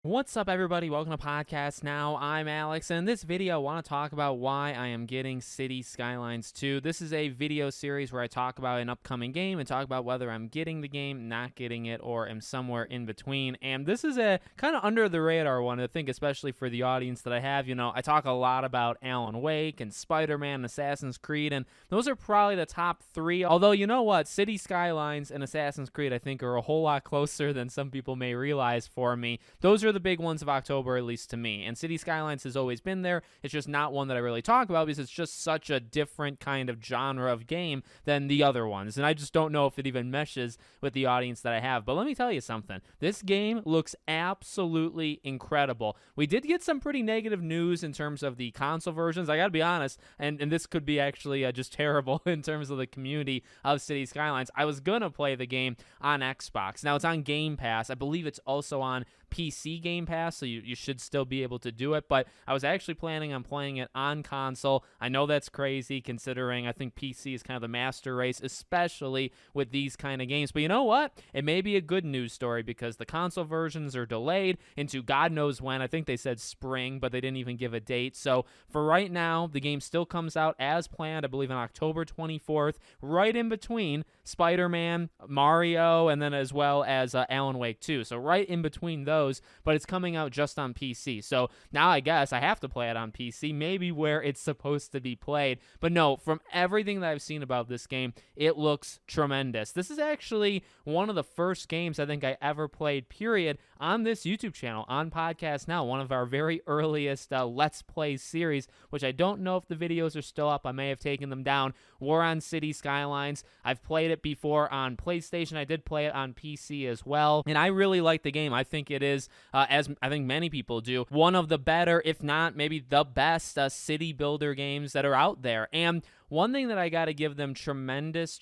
What's up, everybody? Welcome to Podcast Now. I'm Alex, and in this video, I want to talk about why I am getting City Skylines 2. This is a video series where I talk about an upcoming game and talk about whether I'm getting the game, not getting it, or am somewhere in between. And this is a kind of under the radar one, I think, especially for the audience that I have. You know, I talk a lot about Alan Wake and Spider-Man and Assassin's Creed, and those are probably the top three. Although, you know what? City Skylines and Assassin's Creed, I think, are a whole lot closer than some people may realize for me. Those are the big ones of October, at least to me. And City Skylines has always been there. It's just not one that I really talk about because it's just such a different kind of genre of game than the other ones. And I just don't know if it even meshes with the audience that I have. But let me tell you something. This game looks absolutely incredible. We did get some pretty negative news in terms of the console versions. I got to be honest, and this could be actually just terrible in terms of the community of City Skylines. I was going to play the game on Xbox. Now, it's on Game Pass. I believe it's also on PC Game Pass, so you should still be able to do it, but I was actually planning on playing it on console. I know that's crazy considering I think PC is kind of the master race, especially with these kind of games, but you know what? It may be a good news story because the console versions are delayed into God knows when. I think they said spring, but they didn't even give a date, so for right now, the game still comes out as planned, I believe on October 24th, right in between Spider-Man, Mario, and then as well as Alan Wake 2, so right in between those, but it's coming out just on PC. So now I guess I have to play it on PC, maybe where it's supposed to be played. But no, from everything that I've seen about this game, it looks tremendous. This is actually one of the first games I think I ever played, period, on this YouTube channel, on Podcast Now, one of our very earliest Let's Play series, which I don't know if the videos are still up. I may have taken them down. We're on City Skylines. I've played it before on PlayStation. I did play it on PC as well, and I really like the game. I think it is, as I think many people do, one of the better, if not maybe the best city builder games that are out there. And one thing that I got to give them tremendous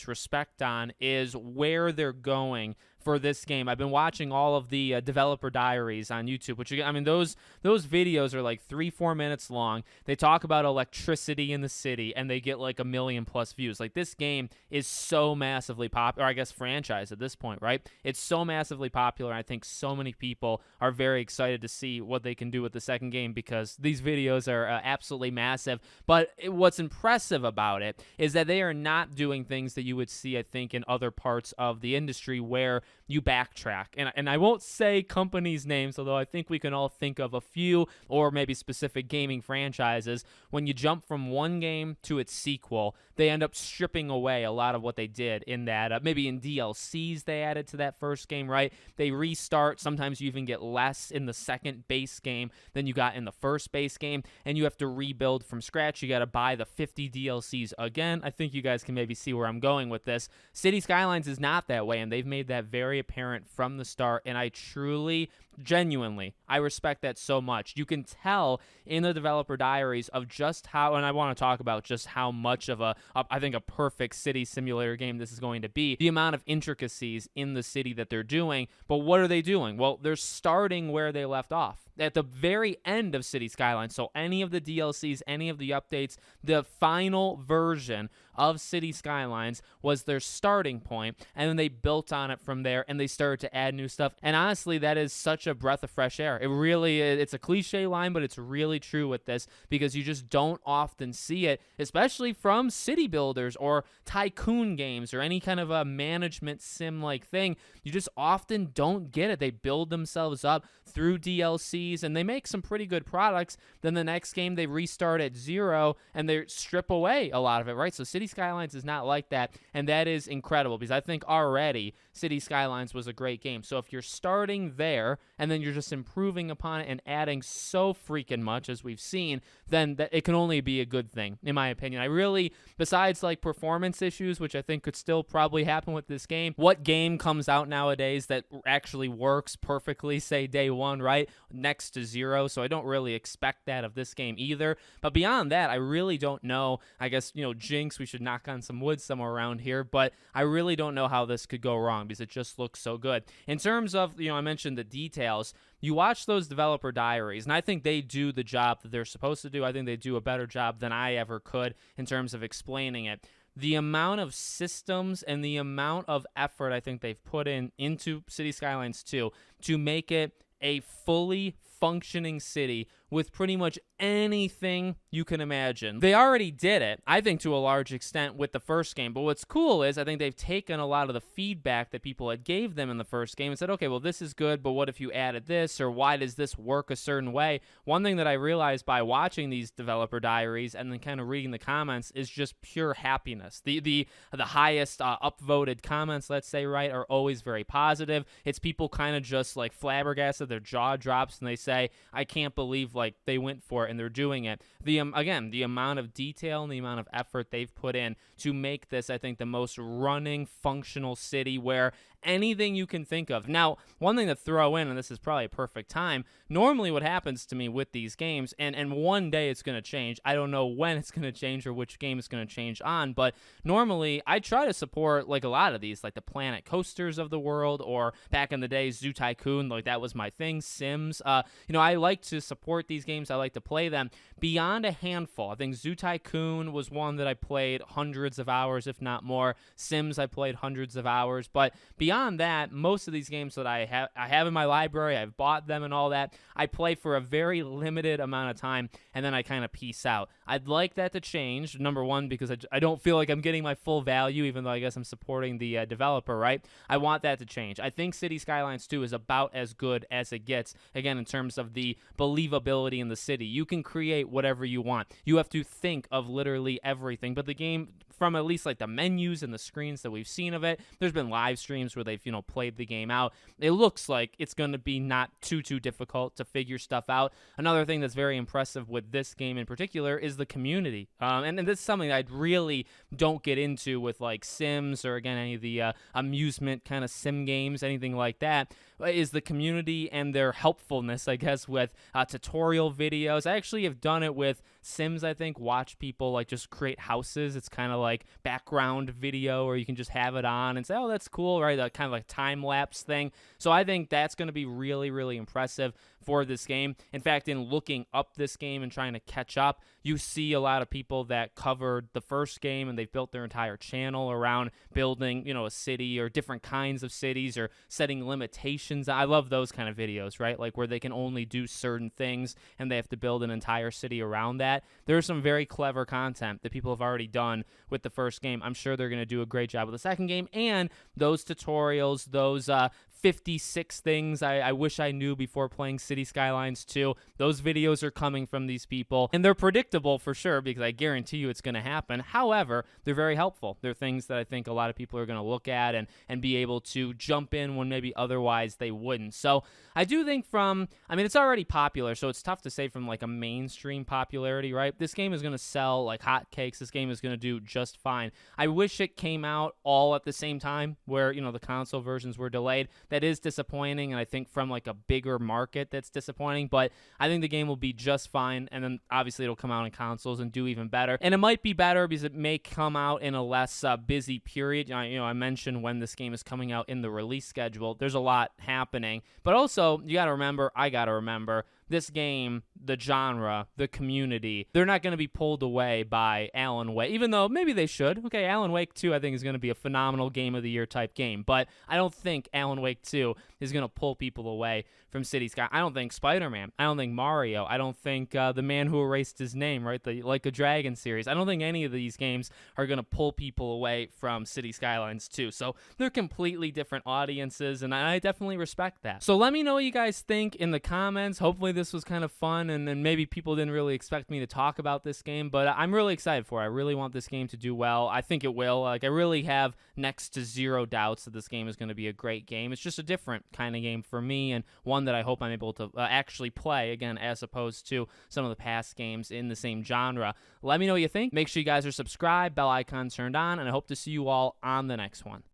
respect on is where they're going for this game. I've been watching all of the developer diaries on YouTube, which, I mean, those videos are like 3-4 minutes long. They talk about electricity in the city, and they get like 1 million+ views. Like, this game is so massively popular, or I guess franchise at this point, right? It's so massively popular, and I think so many people are very excited to see what they can do with the second game because these videos are absolutely massive. But what's impressive about it is that they are not doing things that you would see, I think, in other parts of the industry where you backtrack. And I won't say companies' names, although I think we can all think of a few, or maybe specific gaming franchises. When you jump from one game to its sequel, they end up stripping away a lot of what they did in that. Maybe in DLCs they added to that first game, right? They restart. Sometimes you even get less in the second base game than you got in the first base game, and you have to rebuild from scratch. You got to buy the 50 DLCs again. I think you guys can maybe see where I'm going with this. City Skylines is not that way, and they've made that very apparent from the start, and I truly, genuinely, I respect that so much. You can tell in the developer diaries of just how, and I want to talk about just how much of I think a perfect city simulator game this is going to be, the amount of intricacies in the city that they're doing. But what are they doing? Well, they're starting where they left off, at the very end of City Skylines. So any of the DLCs, any of the updates, the final version of City Skylines was their starting point, and then they built on it from there, and they started to add new stuff. And honestly, that is such a breath of fresh air. It really, it's a cliche line, but it's really true with this because you just don't often see it, especially from city builders or tycoon games or any kind of a management sim-like thing. You just often don't get it. They build themselves up through DLCs, and they make some pretty good products. Then the next game, they restart at zero, and they strip away a lot of it, right? So City Skylines is not like that, and that is incredible because I think already City Skylines was a great game. So if you're starting there, and then you're just improving upon it and adding so freaking much, as we've seen, then it can only be a good thing, in my opinion. I really, besides like performance issues, which I think could still probably happen with this game, what game comes out nowadays that actually works perfectly, say day one, right? Next to zero. So I don't really expect that of this game either. But beyond that, I really don't know. I guess, jinx, we should knock on some wood somewhere around here, but I really don't know how this could go wrong because it just looks so good. In terms of, I mentioned the details, you watch those developer diaries, and I think they do the job that they're supposed to do. I think they do a better job than I ever could in terms of explaining it. The amount of systems and the amount of effort I think they've put into City Skylines 2 to make it a fully functioning city with pretty much anything you can imagine. They already did it, I think, to a large extent with the first game. But what's cool is I think they've taken a lot of the feedback that people had gave them in the first game and said, okay, well, this is good, but what if you added this, or why does this work a certain way? One thing that I realized by watching these developer diaries and then kind of reading the comments is just pure happiness. The highest upvoted comments, let's say, right, are always very positive. It's people kind of just like flabbergasted, their jaw drops, and they say, I can't believe like they went for it and they're doing it. Again, the amount of detail and the amount of effort they've put in to make this, I think, the most running, functional city where anything you can think of. Now, one thing to throw in, and this is probably a perfect time, normally what happens to me with these games, and one day it's going to change. I don't know when it's going to change or which game it's going to change on, but normally I try to support like a lot of these, like the Planet Coasters of the world, or back in the day, Zoo Tycoon, like that was my thing, Sims. I like to support these games. I like to play them beyond a handful. I think Zoo Tycoon was one that I played hundreds of hours, if not more. Sims, I played hundreds of hours, but beyond that, most of these games that I have in my library, I've bought them and all that, I play for a very limited amount of time, and then I kind of peace out. I'd like that to change, number one, because I don't feel like I'm getting my full value, even though I guess I'm supporting the developer, right? I want that to change. I think City Skylines 2 is about as good as it gets, again, in terms of the believability in the city. You can create whatever you want. You have to think of literally everything, but the game, from at least like the menus and the screens that we've seen of it, there's been live streams where they've played the game out. It looks like it's going to be not too difficult to figure stuff out. Another thing that's very impressive with this game in particular is the community, and this is something that I really don't get into with like Sims or, again, any of the amusement kind of sim games, anything like that, is the community and their helpfulness, I guess, with tutorial videos. I actually have done it with Sims, I think, watch people like just create houses. It's kind of like background video, or you can just have it on and say, oh, that's cool, right? That kind of like time-lapse thing. So I think that's going to be really, really impressive for this game. In fact, in looking up this game and trying to catch up, you see a lot of people that covered the first game and they've built their entire channel around building, a city or different kinds of cities or setting limitations. I love those kind of videos, right? Like where they can only do certain things and they have to build an entire city around that. There's some very clever content that people have already done with the first game. I'm sure they're going to do a great job with the second game, and those tutorials, those 56 things I wish I knew before playing City Skylines 2. Those videos are coming from these people, and they're predictable for sure, because I guarantee you it's going to happen. However, they're very helpful. They're things that I think a lot of people are going to look at and be able to jump in when maybe otherwise they wouldn't. So I do think it's already popular, so it's tough to say from like a mainstream popularity, right? This game is going to sell like hotcakes. This game is going to do just fine. I wish it came out all at the same time, where, the console versions were delayed. That is disappointing, and I think from like a bigger market that's disappointing, but I think the game will be just fine, and then obviously it'll come out on consoles and do even better. And it might be better because it may come out in a less busy period. I mentioned when this game is coming out in the release schedule. There's a lot happening, but also I gotta remember, this game, the genre, the community, they're not going to be pulled away by Alan Wake, even though maybe they should. Okay, Alan Wake 2, I think, is going to be a phenomenal Game of the Year type game, but I don't think Alan Wake 2 is going to pull people away from City Sky. I don't think Spider-Man. I don't think Mario. I don't think The Man Who Erased His Name, right? The Like a Dragon series. I don't think any of these games are going to pull people away from City Skylines 2. So they're completely different audiences, and I definitely respect that. So let me know what you guys think in the comments. Hopefully this was kind of fun, and then maybe people didn't really expect me to talk about this game, but I'm really excited for it. I really want this game to do well. I think it will. Like, I really have next to zero doubts that this game is going to be a great game. It's just a different kind of game for me, and one that I hope I'm able to actually play, again, as opposed to some of the past games in the same genre. Let me know what you think. Make sure you guys are subscribed, bell icon turned on, and I hope to see you all on the next one.